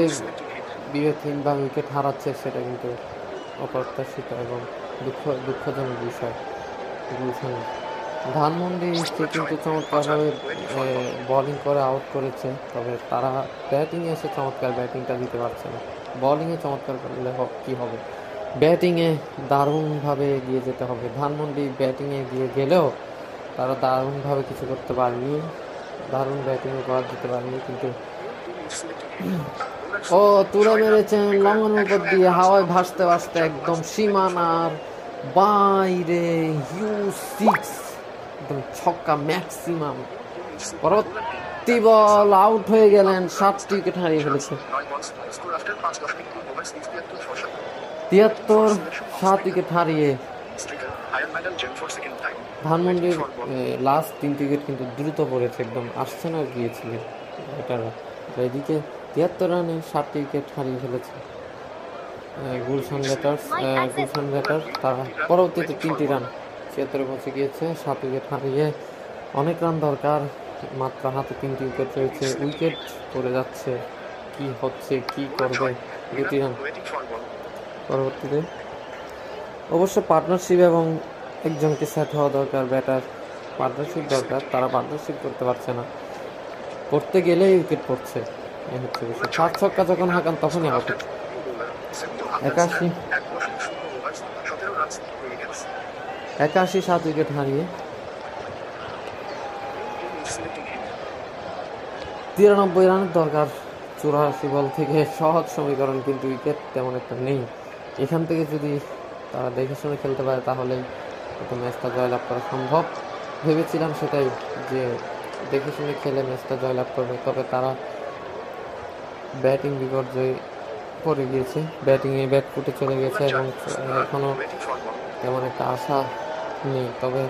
বিবেকহীনভাবে উইকেট হারাচ্ছে সেটা কিন্তু অপ্রত্যাশিত এবং দুঃখজনক বিষয় গুলশানের। ধানমন্ডিকে কিন্তু চমৎকারভাবে বোলিং করে আউট করেছে, তবে তারা ব্যাটিংয়ে এসে চমৎকার ব্যাটিংটা দিতে পারছে না। বোলিংয়ে চমৎকার করলে কী হবে, ব্যাটিংয়ে দারুণভাবে এগিয়ে যেতে হবে। ধানমন্ডি ব্যাটিংয়ে এগিয়ে গেলেও তারা দারুণভাবে কিছু করতে পারেনি, দারুণ ব্যাটিংয়ে করার দিতে পারেনি, কিন্তু ও তুলে মেরেছেন লঙ্ঘনের উপর দিয়ে, হাওয়ায় ভাসতে ভাসতে একদম সীমানার বাইরে, U6 একদম ছক্কা ম্যাক্সিমাম। পরবর্তী বল আউট হয়ে গেলেন, 7টি উইকেট হারিয়ে ফেলেছে। 73, 7 উইকেট হারিয়ে ধানমন্ডির লাস্ট 3টি উইকেট কিন্তু দ্রুত পড়েছে, একদম আসছে না গিয়েছিলেন এটারা। এদিকে 73 রানে 7টি উইকেট হারিয়ে ফেলেছে গুলশান লেটার। তারা পরবর্তীতে 3টি রান 76 পৌঁছে গিয়েছে, 7 উইকেট হারিয়ে। অনেক রান দরকার, মাত্র হাতে 3টি উইকেট রয়েছে, উইকেট পড়ে যাচ্ছে, কি হচ্ছে, কি করবে? 2টি রান পরবর্তীতে। অবশ্য পার্টনারশিপ এবং একজনকে সেট হওয়া দরকার, ব্যাটার পার্টনারশিপ দরকার, তারা পার্টনারশিপ করতে পারছে না, করতে গেলেই উইকেট পড়ছে, এই হচ্ছে বিষয়। 7 ছক্কা যখন হাঁকান তখনই আউট। 81, 7 উইকেট হারিয়ে 93 রানের দরকার 84 বল থেকে, সহজ সমীকরণ, কিন্তু উইকেট তেমন একটা নেই। এখান থেকে যদি তারা দেখে শুনে খেলতে পারে তাহলেই হয়তো ম্যাচটা জয়লাভ করা সম্ভব। ভেবেছিলাম সেটাই, যে দেখে শুনে খেলে ম্যাচটা জয়লাভ করবে, তবে তারা ব্যাটিং বিপর্যয় পড়ে গিয়েছে, ব্যাটিংয়ে ব্যাট ফুটে চলে গেছে এবং এখনও তেমন একটা আশা নেই। তবে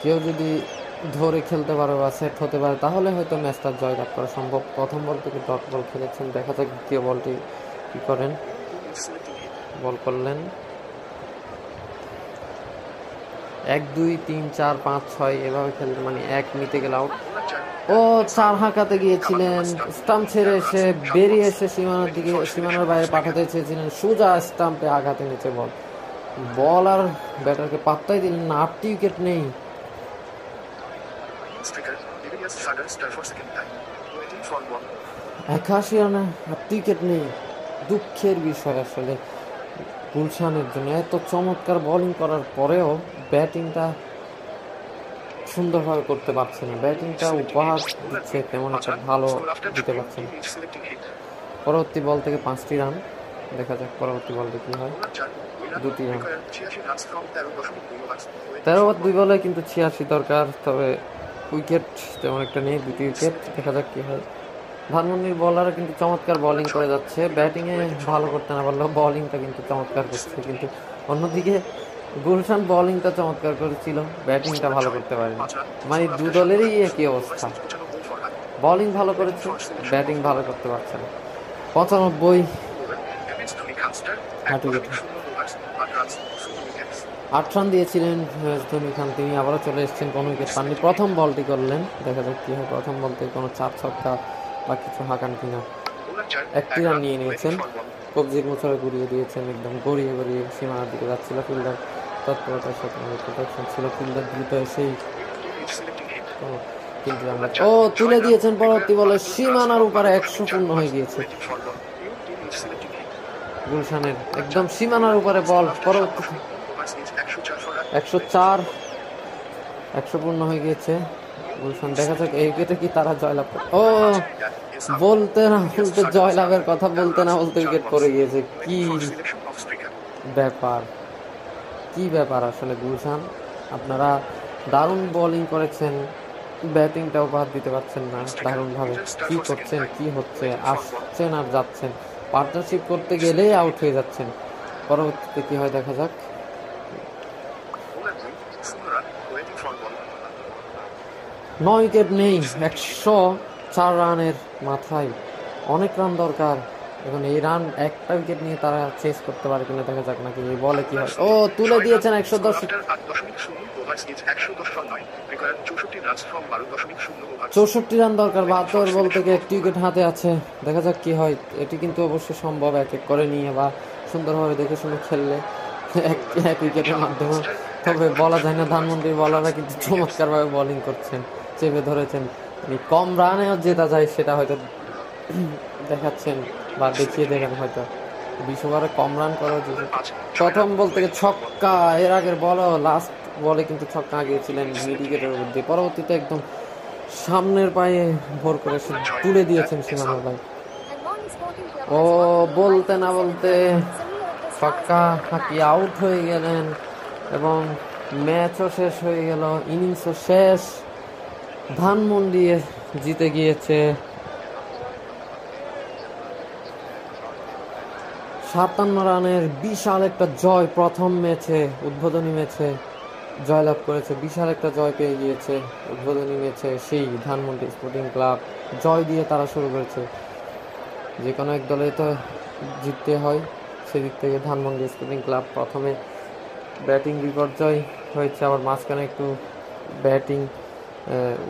কেউ যদি ধরে খেলতে পারে বা সেট হতে পারে তাহলে হয়তো ম্যাচটা জয়লাভ করা সম্ভব। প্রথম বল থেকে ডট বল খেলেছেন, দেখা যাক দ্বিতীয় বলটি কী করেন। বল করলেন 1, 2, 3, 4, 5, 6 এভাবে খেলতে, মানে 1 নিতে গেলে আউট। ও 4 হাঁকাতে গিয়েছিলেন, স্টাম্প ছেড়ে এসে বেরিয়ে এসে সীমানার দিকে, সীমানার বাইরে পাঠাতে চেয়েছিলেন, সোজা স্টাম্পে আঘাতে নিচে বল আর ব্যাটারকে পাত্তাই দিলেন না। 8টি উইকেট নেই, 81 রানে 8টি উইকেট নেই, দুঃখের বিষয় আসলে গুলশানের জন্য। এত চমৎকার বোলিং করার পরেও ব্যাটিংটা সুন্দরভাবে করতে পারছে না, ব্যাটিংটা উপহার দিচ্ছে তেমন একটা ভালো দিতে পারছে না। পরবর্তী বল থেকে 5টি রান, দেখা যাক পরবর্তী বলটা কি হয়। 2টি রান, 13/2 বলে কিন্তু 86 দরকার, তবে উইকেট তেমন একটা নেই, 2টি উইকেট, দেখা যাক কি হয়। ধানমন্ডির বলাররা কিন্তু চমৎকার বোলিং করে যাচ্ছে, ব্যাটিংয়ে ভালো করতে না পারলেও বোলিংটা কিন্তু চমৎকার করছে, কিন্তু অন্যদিকে গুলশান বোলিংটা চমৎকার করেছিল, ব্যাটিংটা ভালো করতে পারেনি, মানে দু দলেরই একই অবস্থা, বোলিং ভালো করেছে, ব্যাটিং ভালো করতে পারছে না। 95, 8 রান দিয়েছিলেন ধোনি খান, তিনি আবারও চলে এসেছেন, কোনো উইকেট পাননি। প্রথম বলটি করলেন, দেখা যাক কি হয়। প্রথম বল থেকে কোনো 4 ছক্কা বা কিছু হাঁকান কিনা। একটি রান নিয়ে নিয়েছেন। কবজির মোছরে ঘুরিয়ে দিয়েছেন, একদম গড়িয়ে গড়িয়ে সীমানার দিকে যাচ্ছিল। ফিল্ডার তৎপরতার সাথে প্রোটেকশন ছিল, ফিল্ডার দ্রুত এসেই ও তুলে দিয়েছেন পরবর্তী বলে। সীমানার উপরে 100 পূর্ণ হয়ে গিয়েছে গুলশানের, একদম সীমানার উপরে বল। পরবর্তী 104, 100 পূর্ণ হয়ে গিয়েছে গুলশান। দেখা যাক এই উইকেটে কি তারা জয়লাভ করে। ও বলতে না বলতে জয়লাভের কথা বলতে না বলতে উইকেট পড়ে গিয়েছে। কি ব্যাপার, কি ব্যাপার আসলে গুলশান, আপনারা দারুণ বোলিং করেছেন, ব্যাটিংটাও বাদ দিতে পারছেন না দারুণভাবে। কি করছেন, কি হচ্ছে, আসছেন আর যাচ্ছেন, পার্টনারশিপ করতে গেলেই আউট হয়ে যাচ্ছেন। পরবর্তীতে কি হয় দেখা যাক। 9 উইকেট নেই, 104 রানের মাথায়, অনেক রান দরকার। এখন এই রান একটা উইকেট নিয়ে তারা চেস করতে পারে কিনা দেখা যাক নাকি। এই বলে কি হয়। ও তুলে দিয়েছেন 110, 64 রান দরকার 72 বল থেকে। একটি উইকেট হাতে আছে, দেখা যাক কি হয়। এটি কিন্তু অবশ্যই সম্ভব এক এক করে নিয়ে বা সুন্দরভাবে দেখে শুনে খেললে এক উইকেটের মাধ্যমে। তবে বলা যায় না, ধানমন্ডির বলাররা কিন্তু চমৎকারভাবে বোলিং করছেন, চেপে ধরেছেন। কম রানেও জেতা যায় সেটা হয়তো দেখাচ্ছেন বা দেখিয়ে দেবেন হয়তো। 20 ওভারে কম রান করা প্রথম বল থেকে ছক্কা, এর আগের বল লাস্ট বলে কিন্তু ছক্কা গিয়েছিলেন মিড উইকেটের মধ্যে। পরবর্তীতে একদম সামনের পায়ে ভোর করে তুলে দিয়েছেন সীমানার ভাই। ও বলতে না বলতে ছক্কা হাঁকিয়ে আউট হয়ে গেলেন এবং ম্যাচও শেষ হয়ে গেল, ইনিংসও শেষ। ধানমন্ডি জিতে গিয়েছে 57 রানের বিশাল একটা জয়। প্রথম ম্যাচে, উদ্বোধনী ম্যাচে জয়লাভ করেছে, বিশাল একটা জয় পেয়ে গিয়েছে উদ্বোধনী ম্যাচে। সেই ধানমন্ডি স্পোর্টিং ক্লাব জয় দিয়ে তারা শুরু করেছে। যে কোনো এক দলে তো জিততে হয়, সেদিক থেকে ধানমন্ডি স্পোর্টিং ক্লাব প্রথমে ব্যাটিং বিপর্যয় হয়েছে, আবার মাঝখানে একটু ব্যাটিং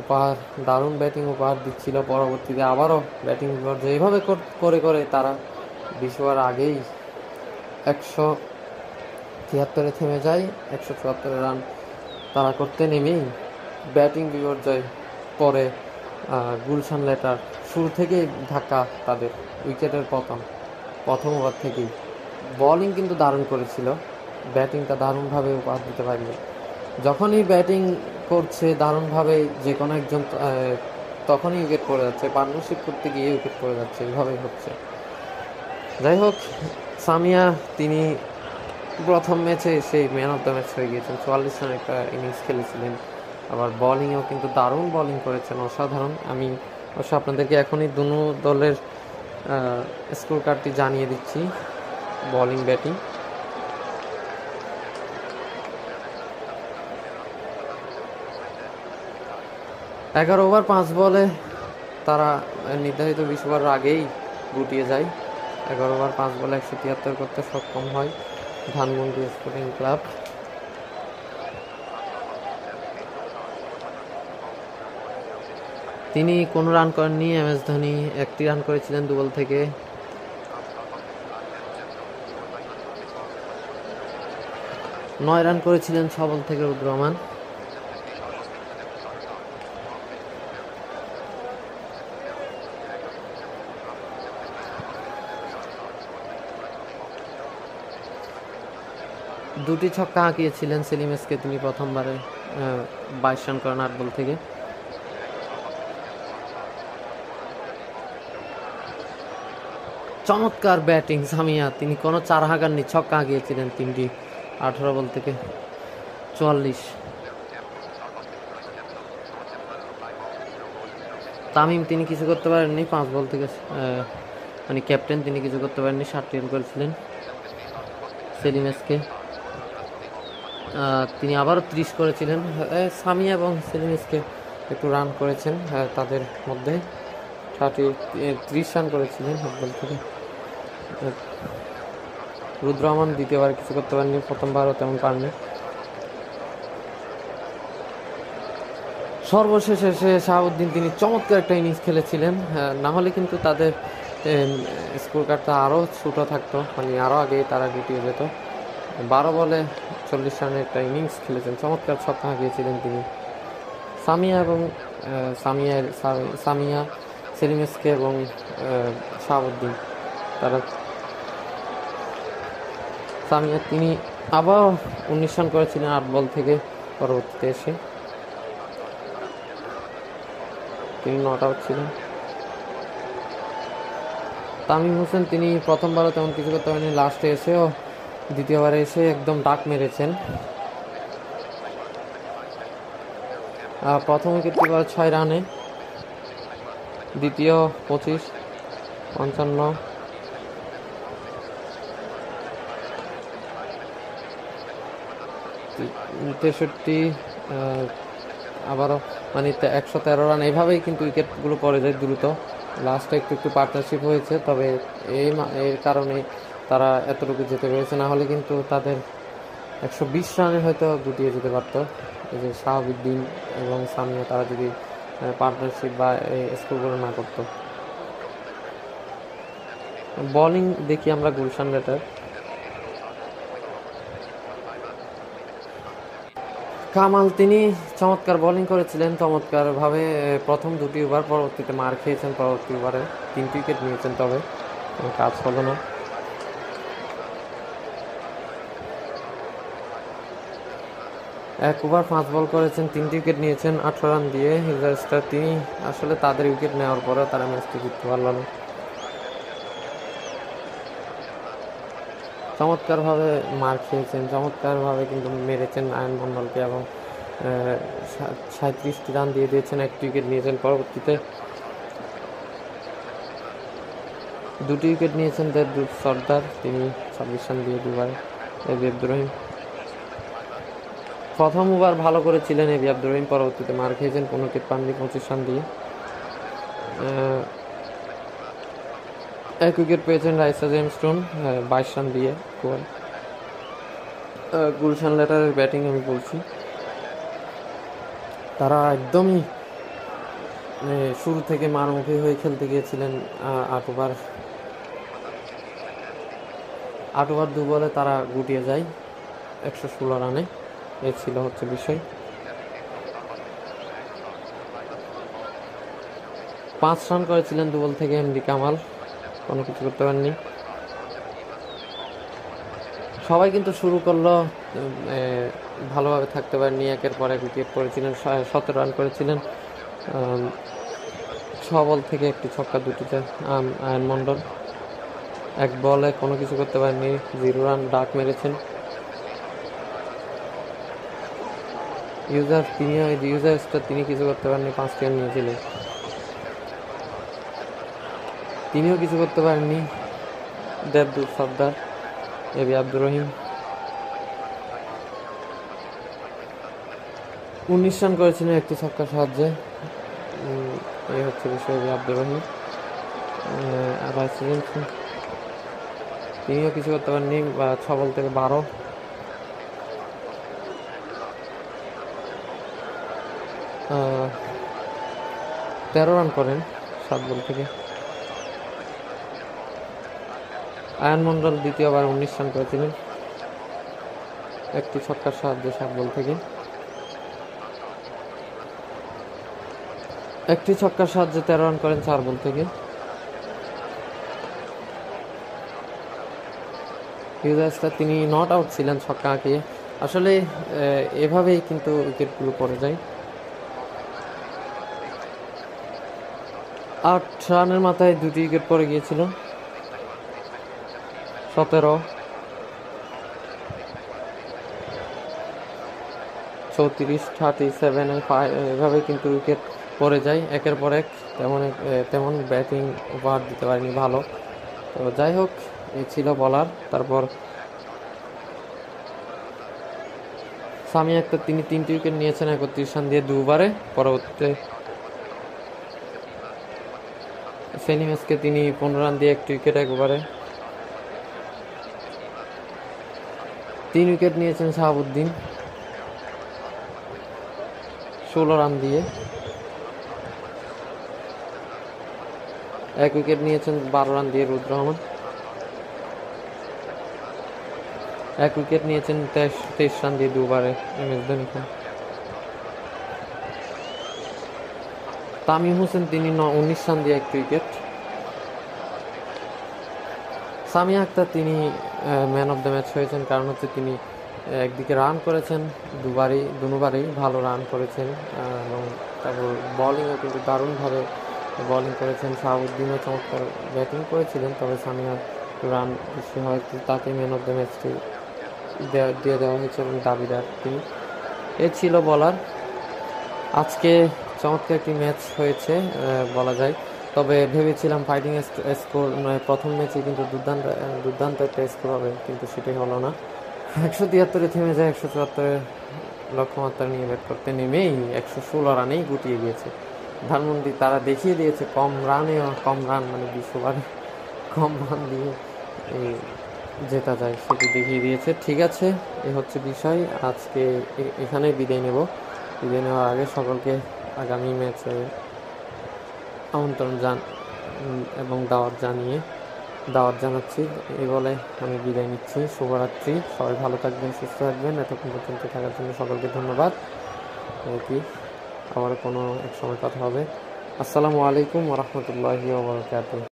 উপহার, দারুণ ব্যাটিং উপহার দিচ্ছিল। পরবর্তীতে আবারও ব্যাটিং বিপর্যয়। এইভাবে করে করে তারা 20 ওভার আগেই 173-এ থেমে যায়। 174 রান তারা করতে নেমেই ব্যাটিং বিপর্যয় পরে গুলশান লেটার শুরু থেকেই ধাক্কা তাদের, উইকেটের প্রথম ওভার থেকেই। বোলিং কিন্তু দারুণ করেছিল, ব্যাটিংটা দারুণভাবে উপহার দিতে পারবে। যখনই ব্যাটিং করছে দারুণভাবে যে কোনো একজন, তখনই উইকেট পড়ে যাচ্ছে, পার্টনারশিপ করতে গিয়ে উইকেট পড়ে যাচ্ছে, এইভাবেই হচ্ছে। যাই হোক, সামিয়া তিনি প্রথম ম্যাচে সেই ম্যান অফ দ্য ম্যাচ হয়ে গিয়েছেন। 44 রানের একটা ইনিংস খেলেছিলেন, আবার বোলিংয়েও কিন্তু দারুণ বোলিং করেছেন, অসাধারণ। আমি অবশ্য আপনাদেরকে এখনই দুনো দলের স্কোর কার্ডটি জানিয়ে দিচ্ছি, বোলিং ব্যাটিং। এগারো ওভার 5 বলে তারা নির্ধারিত 20 ওভার আগেই গুটিয়ে যায়। 11 ওভার 5 বলে 173 করতে সক্ষম হয় ধানমন্ডি স্পোর্টিং ক্লাব। তিনি কোনো রান করেননি, MS ধোনি একটি রান করেছিলেন 2 বল থেকে। নয় রান করেছিলেন 6 বল থেকে রুদ্র রহমান। দুটি ছক্কা হাঁকিয়েছিলেন সেলিম এসকে তিনি প্রথমবারে, 22 রান করেন 8 বল থেকে। চমৎকার ব্যাটিং সামিয়া, তিনি কোনো 4 হাঁকাননি, ছক্কা হাঁকিয়েছিলেন 3টি 18 বল থেকে 44। তামিম তিনি কিছু করতে পারেননি 5 বল থেকে, মানে ক্যাপ্টেন তিনি কিছু করতে পারেননি, 60 রান করেছিলেন। সেলিম এসকে তিনি আবারও 30 করেছিলেন। সামিয়া এবং সেলিম এসকে একটু রান করেছেন, তাদের মধ্যে 30 রান করেছিলেন 8 বল থেকে। রুদ্র রহমান দ্বিতীয়বার কিছু করতে পারেননি, প্রথমবারও তেমন পারেননি। সর্বশেষে শাহাবুদ্দিন তিনি চমৎকার একটা ইনিংস খেলেছিলেন, না হলে কিন্তু তাদের স্কোর কার্ডটা আরও ছোটো থাকতো, মানে আরও আগে তারা গুটিয়ে যেত। 12 বলে 40 রানের একটা ইনিংস খেলেছেন, চমৎকার ছক্কা হাঁকিয়েছিলেন তিনি। সামিয়া এবং সামিয়া, সেলিম এসকে এবং শাহাবুদ্দিন, তারা সামিয়া তিনি আবার 19 রান করেছিলেন 8 বল থেকে। পরবর্তীতে এসে তিনি নট আউট ছিলেন। তামিম হোসেন তিনি প্রথমবারও তেমন কিছু করতে পারেনি, লাস্টে এসেও দ্বিতীয়বারে এসে একদম ডাক মেরেছেন। প্রথম উইকেট ছিল 6 রানে, দ্বিতীয় 25, 55, 63, আবারও মানে 113 রান। এভাবেই কিন্তু উইকেটগুলো পড়ে যায় দ্রুত। লাস্টে একটু পার্টনারশিপ হয়েছে, তবে এর কারণে তারা এতটুকু যেতে পেরেছে, না হলে কিন্তু তাদের 120 রানে হয়তো গুটিয়ে যেতে পারত। এই যে শাহাবুদ্দিন এবং সামিয়া তারা যদি পার্টনারশিপ বা স্কোরগুলো না করতো। বোলিং দেখি আমরা গুলশান রেটার। কামাল তিনি চমৎকার বোলিং করেছিলেন, চমৎকারভাবে প্রথম 2টি ওভার, পরবর্তীতে মার খেয়েছেন। পরবর্তী ওভারে 3টি উইকেট নিয়েছেন, তবে কাজ হলো না। এক ওভার 5 বল করেছেন, 3টি উইকেট নিয়েছেন 18 রান দিয়ে। হিউজার স্টার তিনি আসলে তাদের উইকেট নেওয়ার পরেও তারা ম্যাচটি জিততে পারল না। চমৎকারভাবে মার খেয়েছেন, চমৎকারভাবে কিন্তু মেরেছেন আয়ন মণ্ডলকে এবং 37টি রান দিয়ে দিয়েছেন, 1টি উইকেট নিয়েছেন। পরবর্তীতে 2টি উইকেট নিয়েছেন দেবদূত সর্দার, তিনি 26 রান দিয়ে দুবার। এবি আব্দুর রহিম প্রথম ওভার ভালো করেছিলেন এবি আব্দুর রহিম, পরবর্তীতে মার খেয়েছেন, 15 উইকেট পাননি 25 রান দিয়ে। 1 উইকেট পেয়েছেন রাইসা জেমস্টোন 22 রান দিয়ে। গুলশান লেটারের ব্যাটিং আমি বলছি, তারা একদমই শুরু থেকে মারমুখী হয়ে খেলতে গিয়েছিলেন। 8 ওভার 2 বলে তারা গুটিয়ে যায় 116 রানে। এ ছিল হচ্ছে বিষয়। 5 রান করেছিলেন 2 বল থেকে এমডি কামাল, কোনো কিছু করতে পারেননি। সবাই কিন্তু শুরু করলো, ভালোভাবে থাকতে পারেননি, একের পর এক উইকেট করেছিলেন। 17 রান করেছিলেন 6 বল থেকে, একটি ছক্কা, 2টিতে। আয়ন মণ্ডল 1 বলে কোনো কিছু করতে পারেননি, 0 রান, ডাক মেরেছেন। ইউজার তিনি কিছু করতে পারেননি, 5টি রান নিয়েছিলেন, তিনিও কিছু করতে পারেননি। দেবদূত সর্দার, এবি আব্দুর রহিম 19 রান করেছিলেন 1টি ছক্কার সাহায্যে। এই হচ্ছে বিষয়। এবি আব্দুর রহিম আর তিনিও কিছু করতে পারেননি, 6 বল থেকে 12, 13 রান করেন 7 বল থেকে। আয়ন মণ্ডল দ্বিতীয়বার 19 রান করেছিলেন 1টি ছক্কার সাহায্যে 7 বল থেকে। 1টি ছক্কার সাহায্যে 13 রান করেন 4 বল থেকে। হিউজার তিনি নট আউট ছিলেন ছক্কা হাঁকিয়ে। আসলে এভাবেই কিন্তু উইকেটগুলো পড়ে যায়। 8 রানের মাথায় 2টি উইকেট পড়ে গিয়েছিল। 17, 34, 37, এভাবে কিন্তু উইকেট পড়ে যায় একের পর এক। তেমন ব্যাটিং উপহার দিতে পারেনি ভালো। তো যাই হোক, এই ছিল বলার। তারপর সামি আক্তার তিনি 3টি উইকেট নিয়েছেন 31 রান দিয়ে 2 ওভারে। পরবর্তীতে সেলিম এসকে তিনি 15 রান দিয়ে 1টি উইকেট 1 ওভারে। 3 উইকেট নিয়েছেন শাহাবুদ্দিন 16 রান দিয়ে। 1 উইকেট নিয়েছেন 12 রান দিয়ে রুদ্র রহমান। 1 উইকেট নিয়েছেন 23 রান দিয়ে 2 ওভারে MS ধোনি খান। তামিম হোসেন তিনি 19 রান দিয়ে 1 উইকেট। সামি আক্তার তিনি ম্যান অফ দ্য ম্যাচ হয়েছেন, কারণ হচ্ছে তিনি একদিকে রান করেছেন, দুবারই ভালো রান করেছেন, এবং তারপর বলিংও কিন্তু দারুণভাবে বলিং করেছেন। শাহাবুদ্দিনও চমৎকার ব্যাটিং করেছিলেন, তবে সামিয়ার রান বেশি হয়, তাকে ম্যান অফ দ্য ম্যাচটি দিয়ে দেওয়া হয়েছে এবং দাবিদার তিনি। এ ছিল বলার। আজকে চমৎকার একটি ম্যাচ হয়েছে বলা যায়, তবে ভেবেছিলাম ফাইটিং স্কোর প্রথম ম্যাচে কিন্তু দুর্দান্ত একটা স্কোর হবে, কিন্তু সেটাই হলো না। 173-এ থেমে যায়, 174-এর লক্ষ্যমাত্রা নিয়ে ব্যাট করতে নেমেই 116 রানেই গুটিয়ে গিয়েছে ধানমন্ডি। তারা দেখিয়ে দিয়েছে কম রান মানে 20 ওভারে কম রান দিয়ে জেতা যায়, সেটি দেখিয়ে দিয়েছে। ঠিক আছে, এ হচ্ছে বিষয়। আজকে এখানেই বিদায় নেওয়ার আগে সকলকে আগামী ম্যাচে আমন্ত্রণ এবং দাওয়াত জানাচ্ছি। এই বলে আমি বিদায় নিচ্ছি। শুভরাত্রি, সবাই ভালো থাকবেন, সুস্থ থাকবেন। এতক্ষণ পর্যন্ত থাকার জন্য সকলকে ধন্যবাদ। আবার কোনো এক সময় কথা হবে। আসসালামু আলাইকুম ওয়া রাহমাতুল্লাহি ওয়া বারাকাতুহু।